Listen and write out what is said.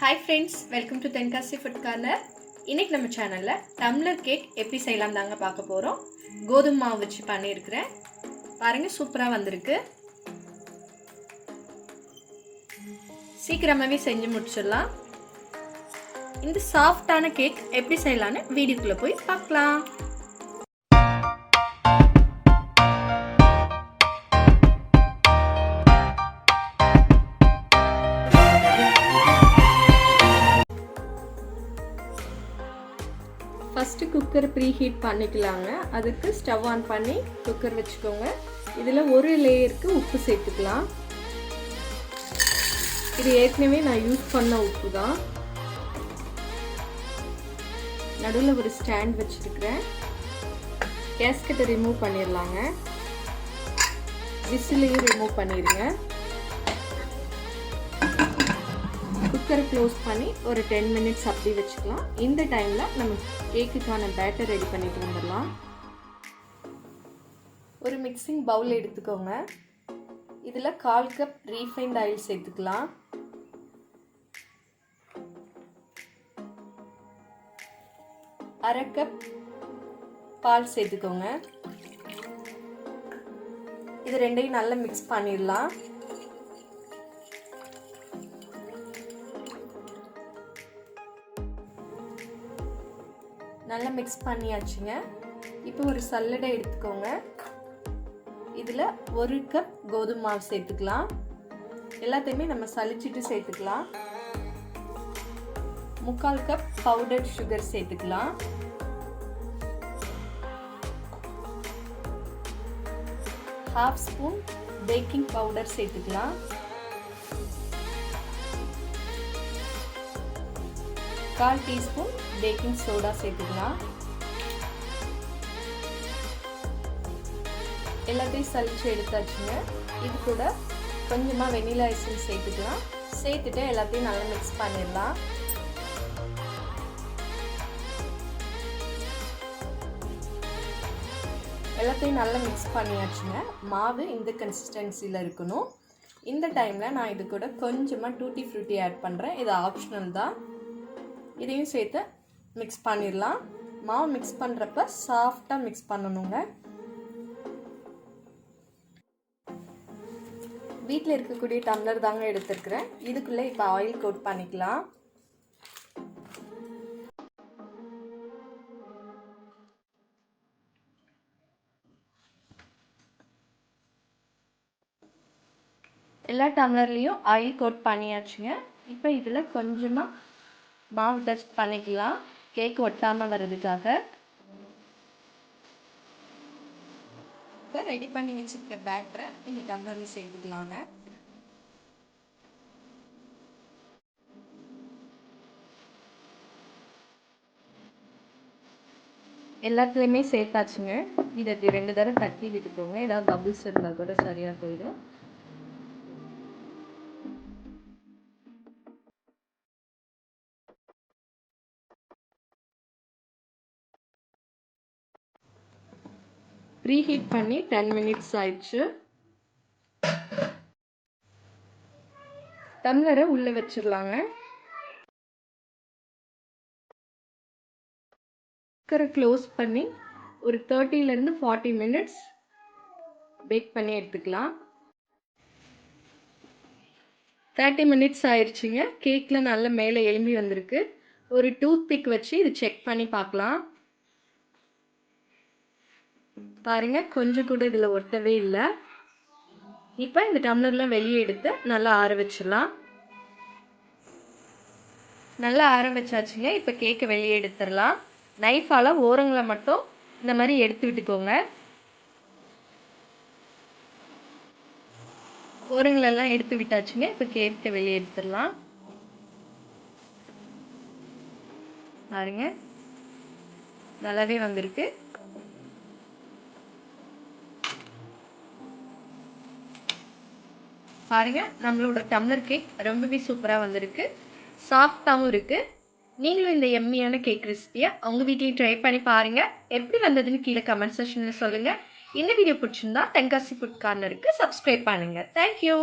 Hi friends, welcome to Tenkasi Food Corner. இன்னைக்கு நம்ம சேனல்ல டம்ளர் கேக் எப்படி செய்யலாம் தாங்க பார்க்க போறோம். கோதுமை மாவு வச்சு பண்ணியிருக்கிறேன். பாருங்க சூப்பரா வந்திருக்கு. சீக்கிரமாவே செஞ்சு முடிச்சிடலாம். இந்த சாஃப்டான கேக் எப்படி செய்யலாம்னு வீடியோக்குள்ள போய் பார்க்கலாம். ஃபஸ்ட்டு குக்கர் ப்ரீ ஹீட் பண்ணிக்கலாங்க. அதுக்கு ஸ்டவ் ஆன் பண்ணி குக்கர் வச்சுக்கோங்க. இதில் ஒரு லேயருக்கு உப்பு சேர்த்துக்கலாம். இது ஏற்கனவே நான் யூஸ் பண்ண உப்பு தான். நடுவில் ஒரு ஸ்டாண்ட் வச்சுருக்கிறேன். கேஸ்கெட்டை ரிமூவ் பண்ணிடலாங்க. விசிலையும் ரிமூவ் பண்ணிடுங்க. குக்கரை க்ளோஸ் பண்ணி ஒரு 10 மினிட்ஸ் அப்படி வச்சுக்கலாம். இந்த டைமில் நம்ம கேக்குக்கான பேட்டர் ரெடி பண்ணிட்டு வந்துடலாம். ஒரு மிக்சிங் பவுல் எடுத்துக்கோங்க. இதில் 1/4 கப் ரீஃபைண்ட் ஆயில் சேர்த்துக்கலாம். அரை கப் பால் சேர்த்துக்கோங்க. இது ரெண்டையும் நல்லா மிக்ஸ் பண்ணிடலாம். நல்லா மிக்ஸ் பண்ணியாச்சுங்க. இப்போ ஒரு சல்லடை எடுத்துக்கோங்க. இதில் 1 கப் கோதுமை மாவு சேர்த்துக்கலாம். எல்லாத்தையுமே நம்ம சலிச்சிட்டு சேர்த்துக்கலாம். 3/4 கப் பவுடர் சுகர் சேர்த்துக்கலாம். ½ ஸ்பூன் பேக்கிங் பவுடர் சேர்த்துக்கலாம். 1/4 டீஸ்பூன் பேக்கிங் சோடா சேர்த்துக்கலாம். எல்லாத்தையும் சலிச்சு எடுத்தாச்சுங்க. இது கூட கொஞ்சமாக வெனிலா எசன்ஸ் சேர்த்துக்கலாம். சேர்த்துட்டு எல்லாத்தையும் நல்லா மிக்ஸ் பண்ணிடலாம். எல்லாத்தையும் நல்லா மிக்ஸ் பண்ணியாச்சுங்க. மாவு இந்த கன்சிஸ்டன்சியில் இருக்கணும். இந்த டைமில் நான் இது கூட கொஞ்சமாக டூட்டி ஃப்ரூட்டி ஆட் பண்ணுறேன். இது ஆப்ஷனல் தான். இதையும் சேர்த்து மிக்ஸ் பண்ணிடலாம். மாவு மிக்ஸ் பண்ணுறப்ப சாஃப்டாக மிக்ஸ் பண்ணணுங்க. வீட்டில் இருக்கக்கூடிய டம்ளர் தாங்க எடுத்துருக்கிறேன். இதுக்குள்ளே இப்போ ஆயில் கோட் பண்ணிக்கலாம். எல்லா டம்ளர்லேயும் ஆயில் கோட் பண்ணியாச்சுங்க. இப்போ இதில் கொஞ்சமாக மாவு டஸ்ட் பண்ணிக்கலாம், கேக் ஒட்டாமல் வர்றதுக்காக. இப்போ ரெடி பண்ணி வச்சுருக்க பேட்டரை இந்த டம்ளரில் சேர்த்துக்கலாங்க. எல்லாத்துலேயுமே சேர்த்தாச்சுங்க. இதை 2 தடவை தட்டி விட்டுக்கோங்க. ஏதாவது பபிள்ஸ் இருந்தால் கூட சரியாக போயிடும். ப்ரீ ஹீட் பண்ணி 10 மினிட்ஸ் ஆயிடுச்சு. டம்ளரை உள்ளே வச்சிடலாங்க. குக்கரை க்ளோஸ் பண்ணி ஒரு 30 to 40 மினிட்ஸ் பேக் பண்ணி எடுத்துக்கலாம். 30 மினிட்ஸ் ஆயிடுச்சுங்க. கேக்கில் நல்லா மேலே எழும்பி வந்திருக்கு. ஒரு டூத் பிக் வச்சு இது செக் பண்ணி பார்க்கலாம். பாருங்க, கொஞ்சம் கூட இதில் ஒட்டவே இல்லை. இப்போ இந்த டம்ளர்லாம் வெளியே எடுத்து நல்லா ஆற வச்சிடலாம். நல்லா ஆற வச்சாச்சுங்க. இப்போ கேக்கை வெளியே எடுத்துடலாம். நைஃபால் ஓரங்களை மட்டும் இந்த மாதிரி எடுத்து விட்டுக்கோங்க. ஓரங்களெல்லாம் எடுத்து விட்டாச்சுங்க. இப்போ கேக்கை வெளியே எடுத்துடலாம். பாருங்க, நல்லாவே வந்திருக்கு. பாருங்க, நம்மளோட டம்ளர் கேக் ரொம்பவே சூப்பராக வந்திருக்கு. சாஃப்டாகவும் இருக்குது. நீங்களும் இந்த எம்மியான கேக் ரெசிபியை உங்கள் வீட்லேயும் ட்ரை பண்ணி பாருங்கள். எப்படி வந்ததுன்னு கீழே கமெண்ட் செக்ஷனில் சொல்லுங்கள். இந்த வீடியோ பிடிச்சிருந்தா தென்காசி ஃபுட் கார்னருக்கு சப்ஸ்கிரைப் பண்ணுங்கள். தேங்க்யூ.